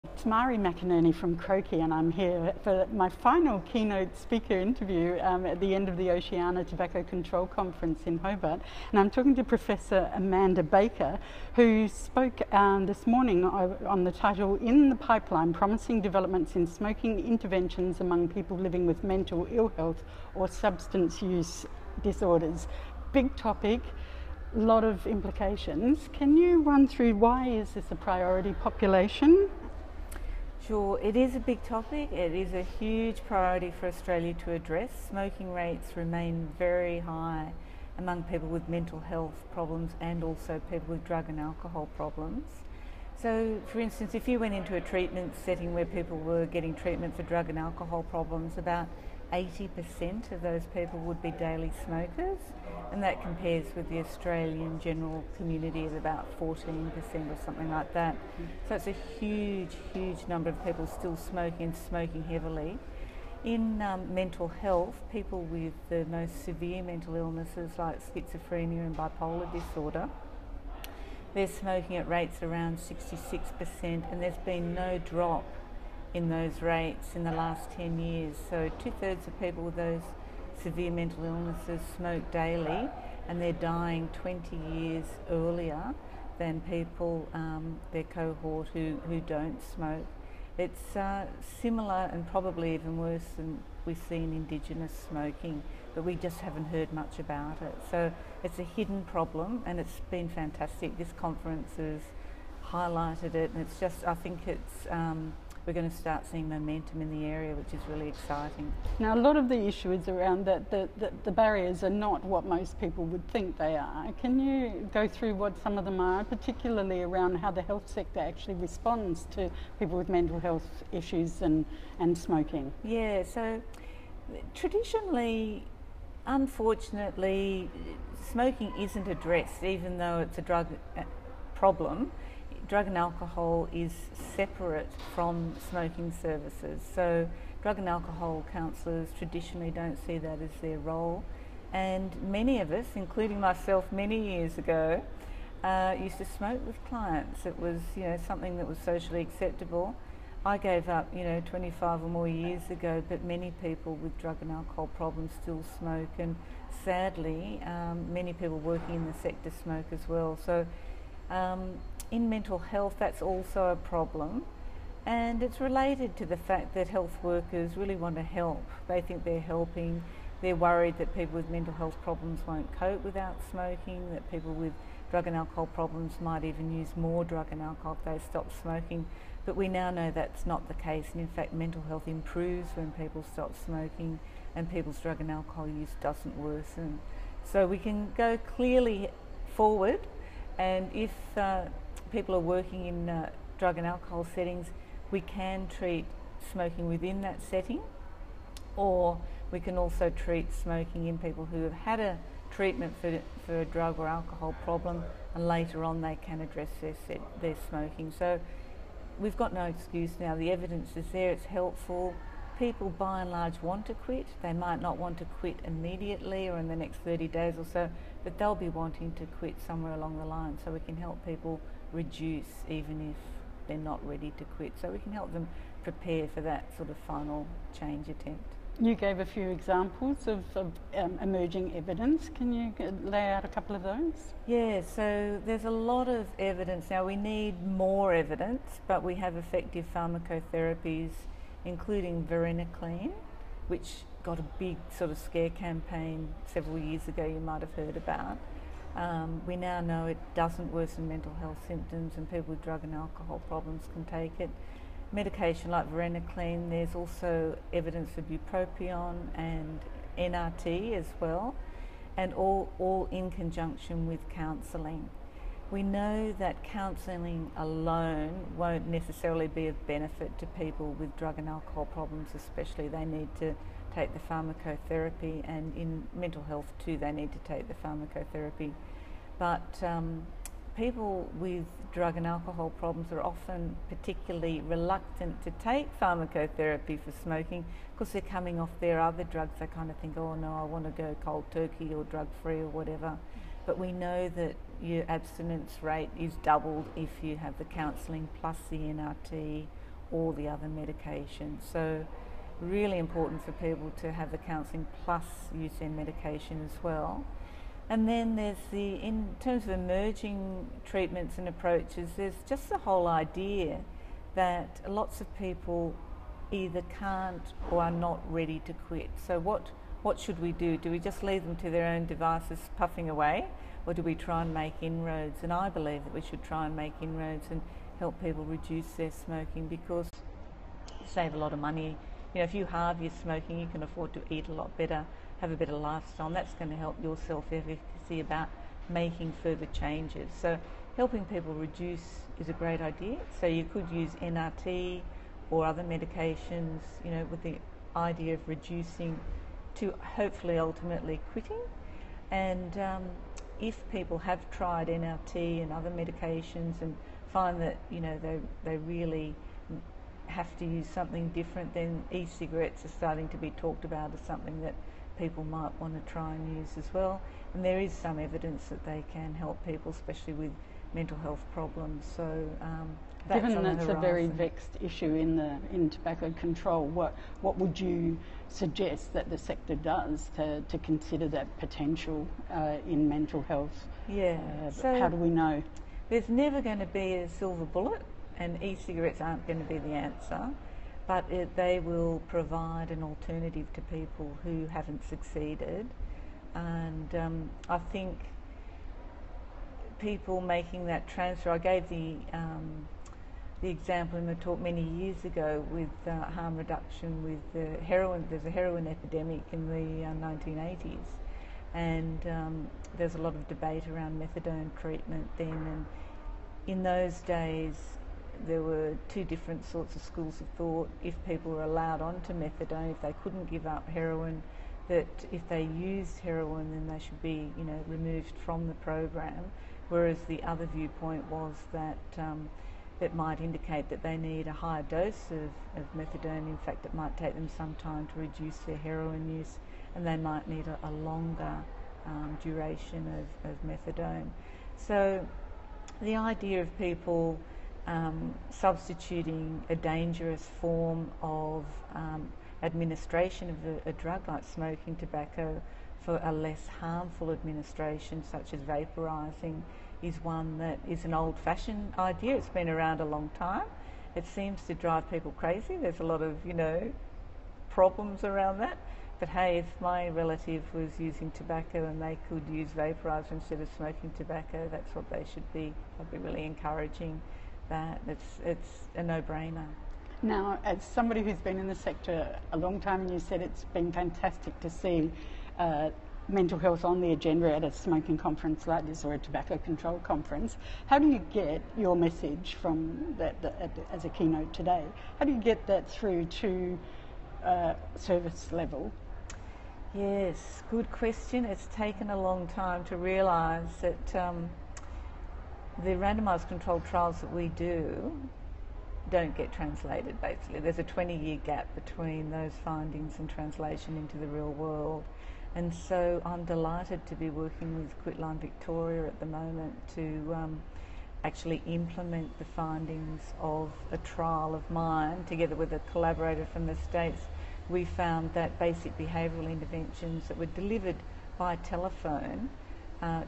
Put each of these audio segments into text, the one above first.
It's Mari McInerney from Croaky, and I'm here for my final keynote speaker interview at the end of the Oceania Tobacco Control Conference in Hobart. And I'm talking to Professor Amanda Baker, who spoke this morning on the title, "In the Pipeline, Promising Developments in Smoking Interventions Among People Living with Mental Ill Health or Substance Use Disorders." Big topic. A lot of implications. Can you run through why is this a priority population? Sure, it is a big topic. It is a huge priority for Australia to address. Smoking rates remain very high among people with mental health problems and also people with drug and alcohol problems. So, for instance, if you went into a treatment setting where people were getting treatment for drug and alcohol problems, about 80% of those people would be daily smokers, and that compares with the Australian general community of about 14% or something like that. So it's a huge, huge number of people still smoking and smoking heavily. In mental health, people with the most severe mental illnesses like schizophrenia and bipolar disorder, they're smoking at rates around 66%, and there's been no drop in those rates in the last 10 years. So 2/3 of people with those severe mental illnesses smoke daily, and they're dying 20 years earlier than people, their cohort who don't smoke. It's similar and probably even worse than we see in Indigenous smoking, but we just haven't heard much about it. So it's a hidden problem, and it's been fantastic. This conference has highlighted it, and it's just, I think it's we're going to start seeing momentum in the area, which is really exciting. Now, a lot of the issue is around that the barriers are not what most people would think they are. Can you go through what some of them are, particularly around how the health sector actually responds to people with mental health issues and smoking? Yeah, so traditionally, unfortunately, smoking isn't addressed, even though it's a drug problem. Drug and alcohol is separate from smoking services. So drug and alcohol counsellors traditionally don't see that as their role. And many of us, including myself many years ago, used to smoke with clients. It was, something that was socially acceptable. I gave up, 25 or more years ago, but many people with drug and alcohol problems still smoke, and sadly, many people working in the sector smoke as well. So in mental health, that's also a problem, and it's related to the fact that health workers really want to help. They think they're helping. They're worried that people with mental health problems won't cope without smoking, that people with drug and alcohol problems might even use more drug and alcohol if they stop smoking. But we now know that's not the case, and in fact mental health improves when people stop smoking and people's drug and alcohol use doesn't worsen. So we can go clearly forward, and if people are working in drug and alcohol settings, we can treat smoking within that setting, or we can also treat smoking in people who have had a treatment for a drug or alcohol problem, and later on they can address their smoking. So we've got no excuse now. The evidence is there, it's helpful. People by and large want to quit. They might not want to quit immediately or in the next 30 days or so, but they'll be wanting to quit somewhere along the line, so we can help people reduce even if they're not ready to quit. So we can help them prepare for that sort of final change attempt. You gave a few examples of emerging evidence. Can you lay out a couple of those? Yeah, so there's a lot of evidence. Now we need more evidence, but we have effective pharmacotherapies, including varenicline, which got a big sort of scare campaign several years ago you might have heard about. We now know it doesn't worsen mental health symptoms, and people with drug and alcohol problems can take it. Medication like varenicline, there's also evidence for bupropion and NRT as well, and all in conjunction with counselling. We know that counselling alone won't necessarily be of benefit to people with drug and alcohol problems, especially. They need to take the pharmacotherapy, and in mental health too they need to take the pharmacotherapy. But people with drug and alcohol problems are often particularly reluctant to take pharmacotherapy for smoking because they're coming off their other drugs. They kind of think, oh no, I want to go cold turkey or drug free or whatever. But we know that your abstinence rate is doubled if you have the counselling plus the NRT all the other medications. So really important for people to have the counselling plus use their medication as well. And then there's in terms of emerging treatments and approaches, there's just the whole idea that lots of people either can't or are not ready to quit. So what should we do? Do we just leave them to their own devices puffing away, or do we try and make inroads? And I believe that we should try and make inroads and help people reduce their smoking, because you save a lot of money. You know, if you halve your smoking, you can afford to eat a lot better, have a better lifestyle, and that's going to help your self-efficacy about making further changes. So helping people reduce is a great idea. So you could use NRT or other medications, you know, with the idea of reducing to hopefully ultimately quitting. And if people have tried NRT and other medications and find that, you know, they really have to use something different, then e-cigarettes are starting to be talked about as something that people might want to try and use as well. And there is some evidence that they can help people, especially with mental health problems. So that's given on that's the a very horizon. vexed issue in tobacco control, what would you suggest that the sector does to consider that potential in mental health? Yeah. So how do we know? There's never going to be a silver bullet, and e-cigarettes aren't going to be the answer, but they will provide an alternative to people who haven't succeeded. And I think people making that transfer, I gave the example in the talk many years ago with harm reduction with heroin. There's a heroin epidemic in the 1980s, and there's a lot of debate around methadone treatment then, and in those days there were two different sorts of schools of thought. If people were allowed onto methadone, if they couldn't give up heroin, that if they used heroin then they should be, you know, removed from the program, whereas the other viewpoint was that it might indicate that they need a higher dose of methadone. In fact, it might take them some time to reduce their heroin use, and they might need a longer duration of methadone. So the idea of people substituting a dangerous form of administration of a drug like smoking tobacco for a less harmful administration, such as vaporising, is one that is an old-fashioned idea. It's been around a long time. It seems to drive people crazy. There's a lot of, you know, problems around that. But hey, if my relative was using tobacco and they could use vaporizer instead of smoking tobacco, that's what they should be. I'd be really encouraging that. It's a no-brainer. Now, as somebody who's been in the sector a long time, and you said it's been fantastic to see mental health on the agenda at a smoking conference like this or a tobacco control conference, how do you get your message from that as a keynote today? How do you get that through to service level? Yes, good question. It's taken a long time to realise that the randomised controlled trials that we do don't get translated, basically. There's a 20-year gap between those findings and translation into the real world. And so I'm delighted to be working with Quitline Victoria at the moment to actually implement the findings of a trial of mine together with a collaborator from the States. We found that basic behavioural interventions that were delivered by telephone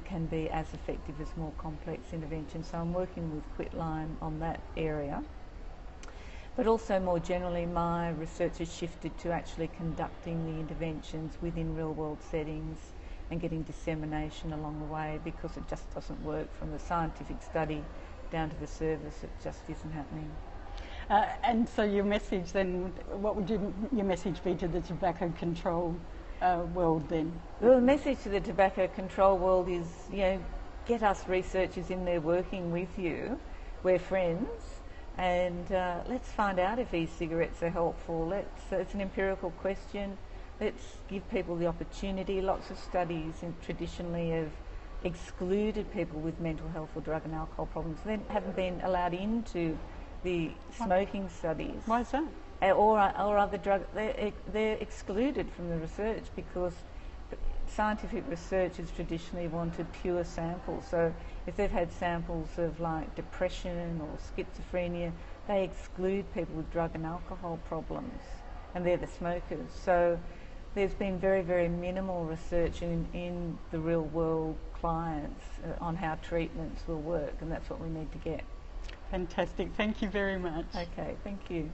can be as effective as more complex interventions. So I'm working with Quitline on that area. But also more generally, my research has shifted to actually conducting the interventions within real-world settings and getting dissemination along the way, because it just doesn't work from the scientific study down to the service. It just isn't happening. And so your message then, what would your message be to the tobacco control world then? Well, the message to the tobacco control world is, you know, get us researchers in there working with you. We're friends. And let's find out if e-cigarettes are helpful. It's an empirical question. Let's give people the opportunity. Lots of studies traditionally have excluded people with mental health or drug and alcohol problems. They haven't been allowed into the smoking studies. Why is that? Or other drugs. They're excluded from the research because scientific research has traditionally wanted pure samples. So if they've had samples of like depression or schizophrenia, they exclude people with drug and alcohol problems, and they're the smokers. So there's been very, very minimal research in the real world clients on how treatments will work, and that's what we need to get. Fantastic. Thank you very much. Okay, thank you.